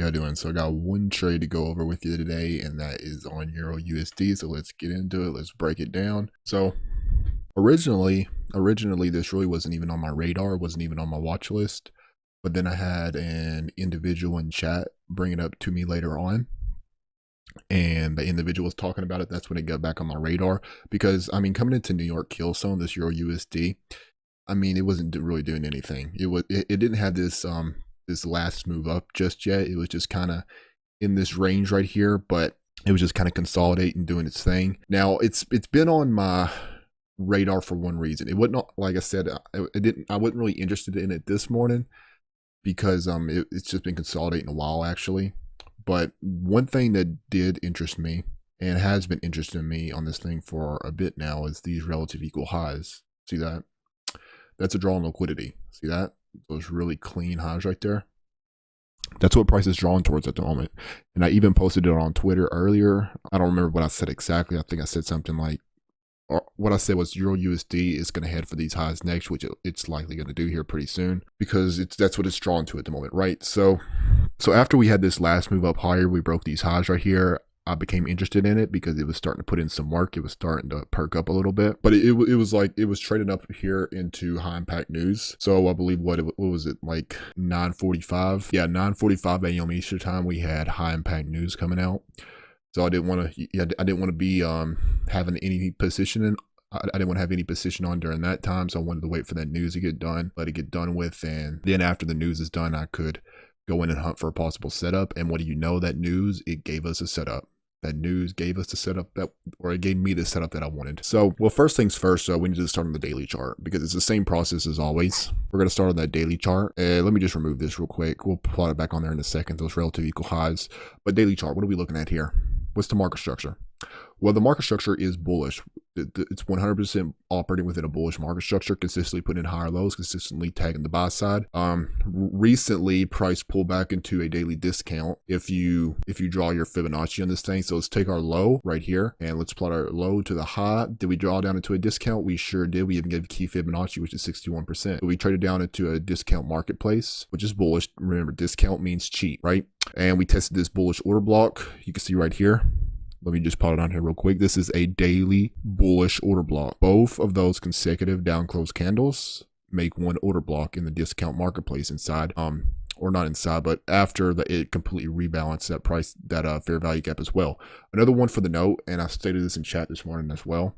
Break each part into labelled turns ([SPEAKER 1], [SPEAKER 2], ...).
[SPEAKER 1] y'all doing? So I got one trade to go over with you today, and that is on Euro USD. So let's get into it. Let's break it down. So originally this really wasn't even on my radar, wasn't even on my watch list. But then I had an individual in chat bring it up to me later on, and the individual was talking about it. That's when it got back on my radar, because I mean, coming into New York Killzone, this Euro USD, I mean, it wasn't really doing anything. It didn't have this this last move up just yet. It was just kind of in this range right here, but it was just kind of consolidating, doing its thing. Now it's been on my radar for one reason. It wasn't, like I said, I wasn't really interested in it this morning because it's just been consolidating a while actually. But one thing that did interest me and has been interesting me on this thing for a bit now is these relative equal highs. See that? That's a draw on liquidity. See that? Those really clean highs right there. That's what price is drawing towards at the moment. And I even posted it on Twitter earlier. I don't remember what I said exactly. I think I said something like, or what I said was Euro USD is going to head for these highs next, which it's likely going to do here pretty soon, because that's what it's drawn to at the moment, right? So after we had this last move up higher, we broke these highs right here. I became interested in it because it was starting to put in some work. It was starting to perk up a little bit, but it was like, it was trading up here into high impact news. So I believe what was it, like 9:45? Yeah, 9:45 a.m. Eastern time, we had high impact news coming out. So I didn't want to be having any position in. I didn't want to have any position on during that time. So I wanted to wait for that news to get done, let it get done with, and then after the news is done, I could go in and hunt for a possible setup. And what do you know, that news, it gave us a setup. That news gave us the setup or it gave me the setup that I wanted. So, well, first things first, we need to start on the daily chart because it's the same process as always. We're going to start on that daily chart. Let me just remove this real quick. We'll plot it back on there in a second, those relative equal highs. But daily chart, what are we looking at here? What's the market structure? Well, the market structure is bullish. It's 100% operating within a bullish market structure, consistently putting in higher lows, consistently tagging the buy side. Recently, price pulled back into a daily discount. If you draw your Fibonacci on this thing, so let's take our low right here and let's plot our low to the high. Did we draw down into a discount? We sure did. We even gave key Fibonacci, which is 61%. So we traded down into a discount marketplace, which is bullish. Remember, discount means cheap, right? And we tested this bullish order block. You can see right here. Let me just plot it on here real quick. This is a daily bullish order block. Both of those consecutive down close candles make one order block in the discount marketplace inside, or not inside, but after it completely rebalanced that price, that fair value gap as well. Another one for the note, and I stated this in chat this morning as well.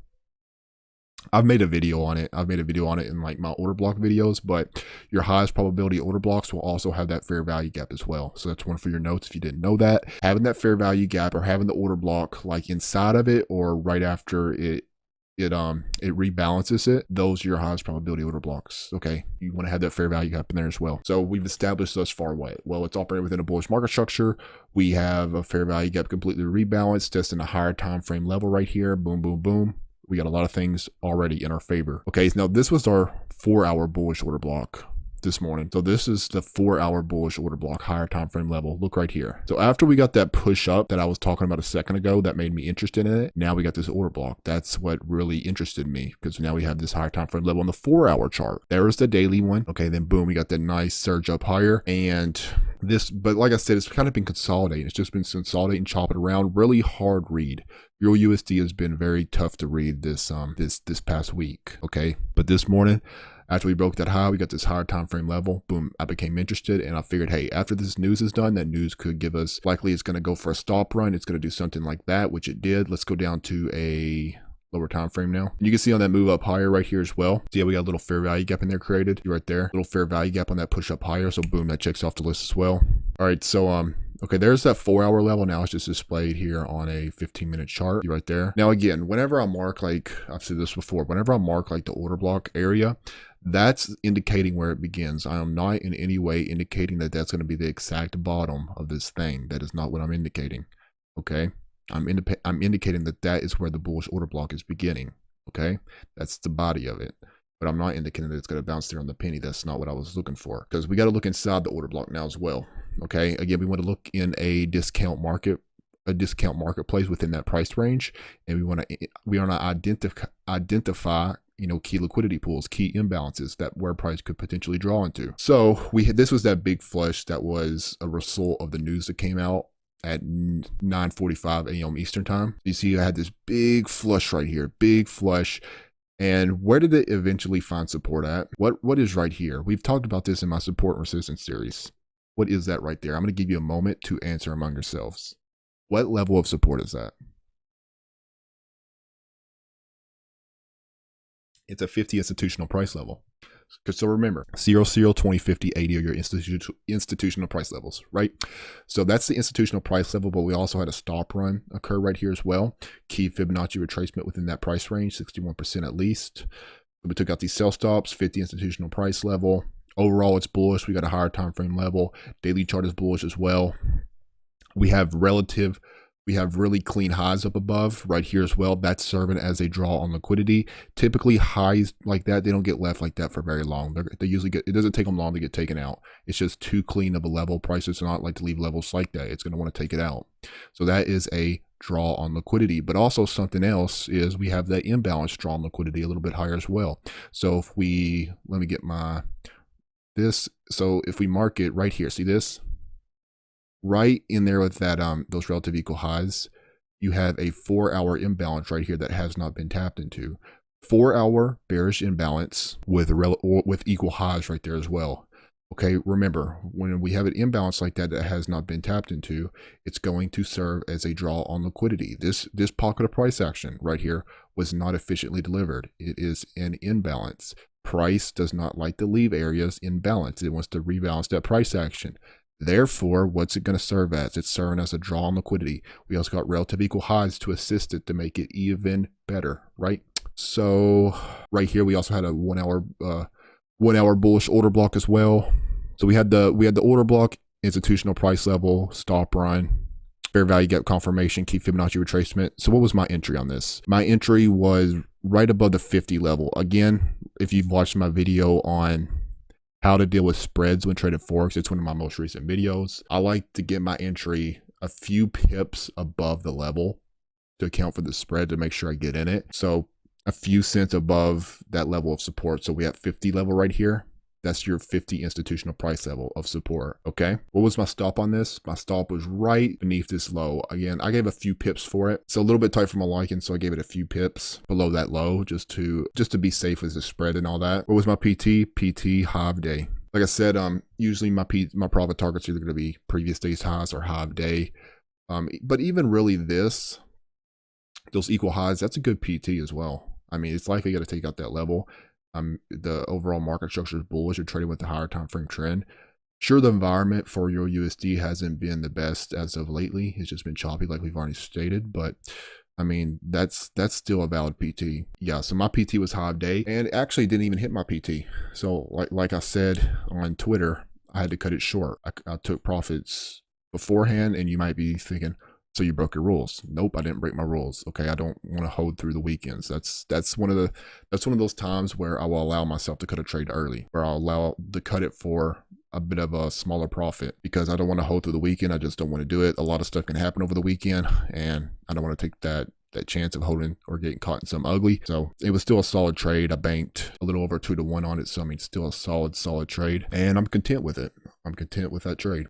[SPEAKER 1] I've made a video on it. In like my order block videos, but your highest probability order blocks will also have that fair value gap as well. So that's one for your notes if you didn't know that. Having that fair value gap or having the order block like inside of it or right after it rebalances it, those are your highest probability order blocks. Okay, you want to have that fair value gap in there as well. So we've established thus far what? Well, it's operating within a bullish market structure. We have a fair value gap completely rebalanced, testing a higher time frame level right here. Boom, boom, boom. We got a lot of things already in our favor. Okay, now this was our 4-hour bullish order block this morning. So this is the 4-hour bullish order block, higher time frame level. Look right here. So after we got that push up that I was talking about a second ago that made me interested in it, now we got this order block. That's what really interested me, because now we have this higher time frame level on the 4-hour chart. There's the daily one. Okay, then boom, we got that nice surge up higher. And this, but like I said, it's kind of been consolidating. It's just been consolidating, chopping around. Really hard read. Euro USD has been very tough to read this past week. Okay, but this morning, after we broke that high, we got this higher time frame level. Boom, I became interested, and I figured, hey, after this news is done, that news could give us, likely it's going to go for a stop run. It's going to do something like that, which it did. Let's go down to a lower time frame now. You can see on that move up higher right here as well. See how we got a little fair value gap in there created right there, little fair value gap on that push up higher. So boom, that checks off the list as well. All right, so okay, there's that 4-hour level. Now it's just displayed here on a 15-minute chart right there. Now again, whenever I mark, like I've said this before, whenever I mark like the order block area, that's indicating where it begins. I am not in any way indicating that that's going to be the exact bottom of this thing. That is not what I'm indicating. Okay, I'm indicating that that is where the bullish order block is beginning. Okay, that's the body of it. But I'm not indicating that it's going to bounce there on the penny. That's not what I was looking for, because we got to look inside the order block now as well. Okay, again, we want to look in a discount market a discount marketplace within that price range, and we want to identify key liquidity pools, key imbalances that where price could potentially draw into. So this was that big flush that was a result of the news that came out at 9:45 a.m. Eastern time. You see, I had this big flush right here, big flush. And where did it eventually find support at? What is right here? We've talked about this in my support and resistance series. What is that right there? I'm going to give you a moment to answer among yourselves. What level of support is that? It's a 50 institutional price level. So remember, 0, 0, 20, 50, 80 are your institutional price levels, right? So that's the institutional price level, but we also had a stop run occur right here as well. Key Fibonacci retracement within that price range, 61% at least. We took out these sell stops, 50 institutional price level. Overall, it's bullish. We got a higher time frame level. Daily chart is bullish as well. We have really clean highs up above right here as well. That's serving as a draw on liquidity. Typically highs like that, they don't get left like that for very long. They usually it doesn't take them long to get taken out. It's just too clean of a level. Prices do not like to leave levels like that. It's going to want to take it out. So that is a draw on liquidity. But also something else is we have that imbalance draw on liquidity a little bit higher as well. So if let me get so if we mark it right here, see this? Right in there with that those relative equal highs, you have a 4-hour imbalance right here that has not been tapped into. 4-hour bearish imbalance with equal highs right there as well. Okay, remember, when we have an imbalance like that that has not been tapped into, it's going to serve as a draw on liquidity. This pocket of price action right here was not efficiently delivered. It is an imbalance. Price does not like to leave areas in balance. It wants to rebalance that price action. Therefore, what's it going to serve as? It's serving as a draw on liquidity. We also got relative equal highs to assist it to make it even better, right? So right here, we also had a 1-hour bullish order block as well. So we had the order block, institutional price level, stop run, fair value gap confirmation, key Fibonacci retracement. So what was my entry on this? My entry was right above the 50 level. Again, if you've watched my video on how to deal with spreads when trading Forex, it's one of my most recent videos. I like to get my entry a few pips above the level to account for the spread to make sure I get in it. So a few cents above that level of support. So we have 50 level right here. That's your 50 institutional price level of support. Okay. What was my stop on this? My stop was right beneath this low. Again, I gave a few pips for it. So a little bit tight for my liking. So I gave it a few pips below that low just to be safe with the spread and all that. What was my PT? PT high of day. Like I said, usually my profit targets are either going to be previous day's highs or high of day. But even really those equal highs, that's a good PT as well. I mean, it's likely got to take out that level. The overall market structure is bullish. You're trading with the higher time frame trend. Sure, the environment for Euro USD hasn't been the best as of lately. It's just been choppy, like we've already stated. But I mean, that's still a valid PT. Yeah. So my PT was high of day, and actually didn't even hit my PT. So like I said on Twitter, I had to cut it short. I took profits beforehand, and you might be thinking, so you broke your rules. Nope, I didn't break my rules. Okay, I don't want to hold through the weekends. That's one of those times where I will allow myself to cut a trade early, where I'll allow to cut it for a bit of a smaller profit because I don't want to hold through the weekend. I just don't want to do it. A lot of stuff can happen over the weekend, and I don't want to take that chance of holding or getting caught in some ugly. So it was still a solid trade. I banked a little over 2 to 1 on it. So I mean, still a solid trade, and I'm content with it. I'm content with that trade.